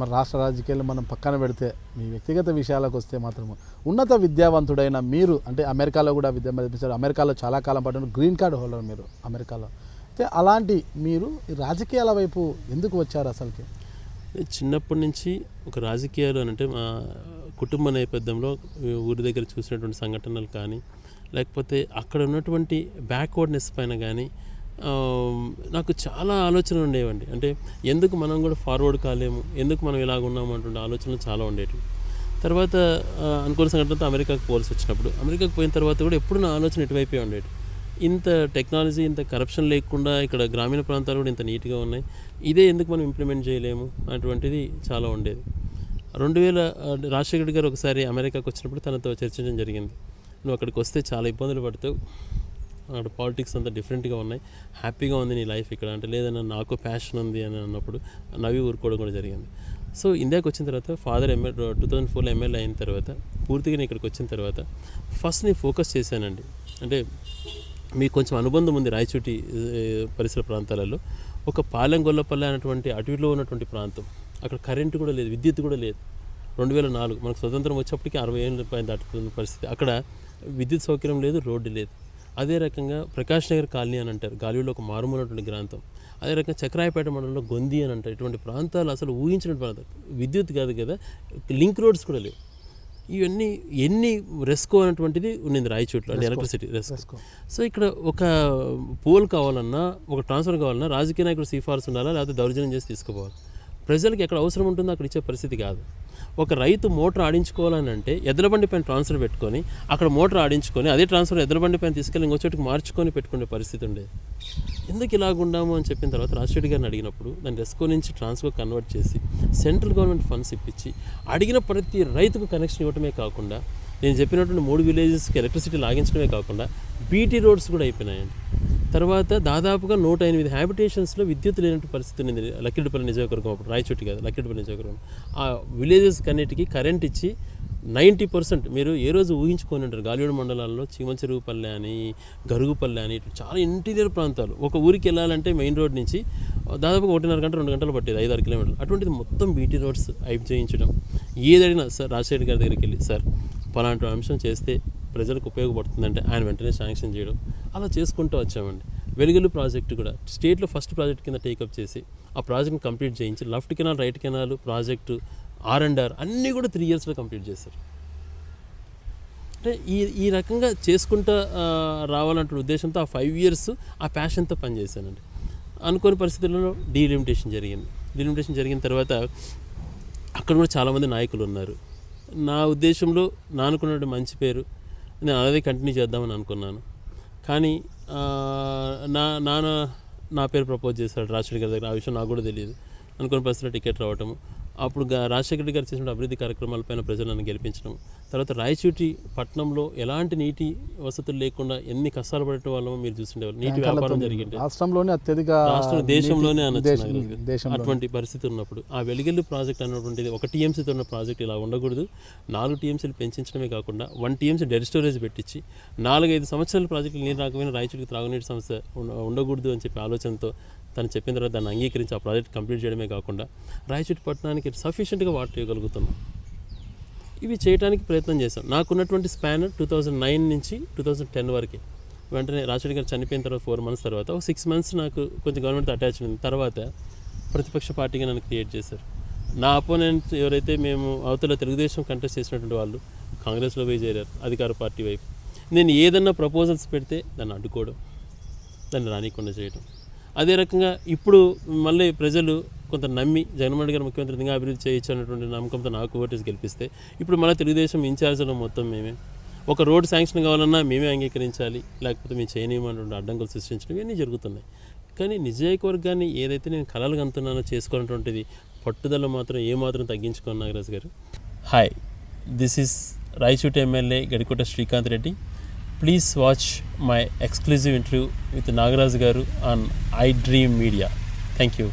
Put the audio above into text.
మన రాష్ట్ర రాజకీయాలు మనం పక్కన పెడితే మీ వ్యక్తిగత విషయాలకు వస్తే మాత్రము ఉన్నత విద్యావంతుడైన మీరు అంటే అమెరికాలో కూడా అమెరికాలో చాలా కాలం పాటు గ్రీన్ కార్డు హోల్డర్ మీరు అమెరికాలో అయితే అలాంటి మీరు ఈ రాజకీయాల వైపు ఎందుకు వచ్చారు అసలుకి? చిన్నప్పటి నుంచి ఒక రాజకీయాలు అంటే మా కుటుంబ నేపథ్యంలో ఊరి దగ్గర చూసినటువంటి సంఘటనలు కానీ లేకపోతే అక్కడ ఉన్నటువంటి బ్యాక్వర్డ్నెస్ పైన కానీ నాకు చాలా ఆలోచనలు ఉండేవండి. అంటే ఎందుకు మనం కూడా ఫార్వర్డ్ కాలేము, ఎందుకు మనం ఇలాగ ఉన్నాము అంటుండే ఆలోచనలు చాలా ఉండేవి. తర్వాత అనుకోని సంఘటనతో అమెరికాకు పోవాల్సి వచ్చినప్పుడు అమెరికాకు పోయిన తర్వాత కూడా ఎప్పుడు నా ఆలోచన ఇటువైపే ఉండేది. ఇంత టెక్నాలజీ ఇంత కరప్షన్ లేకుండా ఇక్కడ గ్రామీణ ప్రాంతాలు కూడా ఇంత నీట్గా ఉన్నాయి, ఇదే ఎందుకు మనం ఇంప్లిమెంట్ చేయలేము అటువంటిది చాలా ఉండేది. 2000 రాజశేఖర రెడ్డి గారు ఒకసారి అమెరికాకు వచ్చినప్పుడు తనతో చర్చించడం జరిగింది. నువ్వు అక్కడికి వస్తే చాలా ఇబ్బందులు పడతావు, అక్కడ పాలిటిక్స్ అంతా డిఫరెంట్గా ఉన్నాయి, హ్యాపీగా ఉంది నీ లైఫ్ ఇక్కడ అంటే, లేదన్నా నాకు ప్యాషన్ ఉంది అని అన్నప్పుడు నవ్వి ఊరుకోవడం కూడా జరిగింది. సో ఇండియాకి వచ్చిన తర్వాత ఫాదర్ 2004 ఎమ్మెల్యే అయిన తర్వాత పూర్తిగా నేను ఇక్కడికి వచ్చిన తర్వాత ఫస్ట్ నేను ఫోకస్ చేశానండి. అంటే మీకు కొంచెం అనుబంధం ఉంది రాయచోటి పరిసర ప్రాంతాలలో. ఒక పాలెం గొల్లపల్లె అనేటువంటి అటవీలో ఉన్నటువంటి ప్రాంతం, అక్కడ కరెంటు కూడా లేదు, విద్యుత్ కూడా లేదు. 2004 మనకు స్వతంత్రం వచ్చేప్పటికి 60 ఏళ్ళ పైన దాటుతున్న పరిస్థితి. అక్కడ విద్యుత్ సౌకర్యం లేదు, రోడ్డు లేదు. అదే రకంగా ప్రకాష్ నగర్ కాలనీ అని అంటారు, గాలిలో ఒక మారుమూలటువంటి ప్రాంతం. అదే రకంగా చక్రాయపేట మండలంలో గొంది అని అంటారు. ఇటువంటి ప్రాంతాలు అసలు ఊహించిన ప్రాంతం, విద్యుత్ కాదు కదా, లింక్ రోడ్స్ కూడా లేవు. ఇవన్నీ ఎన్ని రెస్కో అనేటువంటిది ఉన్నింది రాయచోట్లో, అంటే ఎలక్ట్రిసిటీ రెస్కో. సో ఇక్కడ ఒక పోల్ కావాలన్నా, ఒక ట్రాన్స్ఫర్ కావాలన్నా రాజకీయ నాయకుడు సిఫార్సు ఉండాలా, లేకపోతే దౌర్జన్యం చేసి తీసుకుపోవాలి. ప్రజలకు ఎక్కడ అవసరం ఉంటుందో అక్కడ ఇచ్చే పరిస్థితి కాదు. ఒక రైతు మోటార్ ఆడించుకోవాలని అంటే ఎద్దుల బండి పైన ట్రాన్స్ఫర్ పెట్టుకొని అక్కడ మోటార్ ఆడించుకొని అదే ట్రాన్స్ఫర్ ఎద్దుల బండి పైన తీసుకెళ్ళి ఇంకో చోటుకి మార్చుకొని పెట్టుకునే పరిస్థితి ఉండేది. ఎందుకు ఇలాగుండాము అని చెప్పిన తర్వాత రాజశేఖర్ గారిని అడిగినప్పుడు దాన్ని రెస్కో నుంచి ట్రాన్స్ఫర్ కన్వర్ట్ చేసి సెంట్రల్ గవర్నమెంట్ ఫండ్స్ ఇప్పించి అడిగిన ప్రతి రైతుకు కనెక్షన్ ఇవ్వడమే కాకుండా, నేను చెప్పినటువంటి 3 విలేజెస్కి ఎలక్ట్రిసిటీ లాగించడమే కాకుండా బీటీ రోడ్స్ కూడా అయిపోయినాయండి. తర్వాత దాదాపుగా 108 హ్యాబిటేషన్స్లో విద్యుత్ లేనటువంటి పరిస్థితి ఉంది లక్కిడిపల్లి నియోజకవర్గం, అప్పుడు రాయచోటి కాదు లక్కిడిపల్లి నియోజకవర్గం. ఆ విలేజెస్ కన్నిటికీ కరెంట్ ఇచ్చి 90% మీరు ఏ రోజు ఊహించుకొని ఉంటారు. గాలివీడు మండలాల్లో చీమలచెరువుపల్లె అని, గరుగుపల్లె అని, చాలా ఇంటీరియర్ ప్రాంతాలు. ఒక ఊరికి వెళ్ళాలంటే మెయిన్ రోడ్ నుంచి దాదాపుగా 1.5 గంట 2 గంటలు పట్టేది, 5-6 కిలోమీటర్లు. అటువంటిది మొత్తం బీటీ రోడ్స్ అయిప్ చేయించడం. ఏదైనా సార్ రాజశేఖర్ గారి దగ్గరికి వెళ్ళి సార్ పలాంటి అంశం చేస్తే ప్రజలకు ఉపయోగపడుతుందంటే ఆయన వెంటనే శాంక్షన్ చేయడం, అలా చేసుకుంటూ వచ్చామండి. వెలుగులు ప్రాజెక్టు కూడా స్టేట్లో ఫస్ట్ ప్రాజెక్ట్ కింద టేకప్ చేసి ఆ ప్రాజెక్ట్ని కంప్లీట్ చేయించి left canal, right canal project, R&R అన్నీ కూడా 3 ఇయర్స్లో కంప్లీట్ చేశారు. అంటే ఈ రకంగా చేసుకుంటూ రావాలంటే ఉద్దేశంతో ఆ 5 ఇయర్స్ ఆ ప్యాషన్తో పనిచేశానండి. అనుకోని పరిస్థితుల్లో డీలిమిటేషన్ జరిగింది. డీలిమిటేషన్ జరిగిన తర్వాత అక్కడ కూడా చాలామంది నాయకులు ఉన్నారు. నా ఉద్దేశంలో నానుకున్న మంచి పేరు నేను అదే కంటిన్యూ చేద్దామని అనుకున్నాను. కానీ నా పేరు ప్రపోజ్ చేశాడు రాజశేఖర్ గారి దగ్గర. ఆ విషయం నాకు కూడా తెలియదు. అనుకున్న పరిస్థితుల్లో టికెట్ రావటము, అప్పుడు రాజశేఖర రెడ్డి గారు చేసిన అభివృద్ధి కార్యక్రమాలపైన ప్రజలు నన్ను గెలిపించడం, తర్వాత రాయచోటి పట్టణంలో ఎలాంటి నీటి వసతులు లేకుండా ఎన్ని కష్టాలు పడటం వల్ల మీరు చూస్తుండేవారు. నీటి వ్యాపారం జరిగింది రాష్ట్రంలోనే అత్యధిక, దేశంలోనే అనొచ్చు. అటువంటి పరిస్థితి ఉన్నప్పుడు ఆ వెలిగెల్లు ప్రాజెక్ట్ అన్నటువంటిది ఒక టీఎంసీతో ఉన్న ప్రాజెక్ట్ ఇలా ఉండకూడదు, 4 టీఎంసీలు పెంచడమే కాకుండా 1 టీఎంసీ డెడ్ స్టోరేజ్ పెట్టించి 4-5 సంవత్సరాల ప్రాజెక్టులు నీరు రాకపోయినా రాయచోటికి త్రాగునీటి సమస్య ఉండకూడదు అని చెప్పి ఆలోచనతో తను చెప్పిన తర్వాత దాన్ని అంగీకరించి ఆ ప్రాజెక్ట్ కంప్లీట్ చేయడమే కాకుండా రాయచోటి పట్టణానికి సఫిషియెంట్గా వాటర్ ఇవ్వగలుగుతున్నాం. ఇవి చేయడానికి ప్రయత్నం చేశాం. నాకున్నటువంటి స్పాన్ 2009 నుంచి 2010 వరకే. వెంటనే రాజశేఖర్ గారు చనిపోయిన తర్వాత 4 months తర్వాత ఒక 6 months నాకు కొంచెం గవర్నమెంట్తో అటాచ్ ఉంది. తర్వాత ప్రతిపక్ష పార్టీగా నన్ను క్రియేట్ చేశారు. నా అపోనెంట్ ఎవరైతే మేము అవతల తెలుగుదేశం కంటెస్ట్ చేసినటువంటి వాళ్ళు కాంగ్రెస్లో పోయి చేరారు అధికార పార్టీ వైపు. నేను ఏదన్నా ప్రపోజల్స్ పెడితే దాన్ని అడ్డుకోవడం, దాన్ని రానికుండా చేయడం. అదే రకంగా ఇప్పుడు మళ్ళీ ప్రజలు కొంత నమ్మి జగన్మోహన్ రెడ్డి గారు ముఖ్యమంత్రిగా అభివృద్ధి చేయొచ్చు అన్నటువంటి నమ్మకంతో నాకు ఓటేసి గెలిపిస్తే ఇప్పుడు మళ్ళీ తెలుగుదేశం ఇన్ఛార్జ్లో మొత్తం మేమే. ఒక రోడ్ శాంక్షన్ కావాలన్నా మేమే అంగీకరించాలి, లేకపోతే మేము చేయనివ్వమంటే అడ్డంకులు సృష్టించడం ఇవన్నీ జరుగుతున్నాయి. కానీ నియోజకవర్గాన్ని ఏదైతే నేను కలలు కంటున్నానో చేసుకోవాలన్నటువంటిది పట్టుదల మాత్రం ఏమాత్రం తగ్గించుకోను నాగరాజు గారు. Hi, this is Rayachoti MLA Gadikota Srikanth Reddy. Please watch my exclusive interview with Nagaraj Garu on iDream Media. Thank you.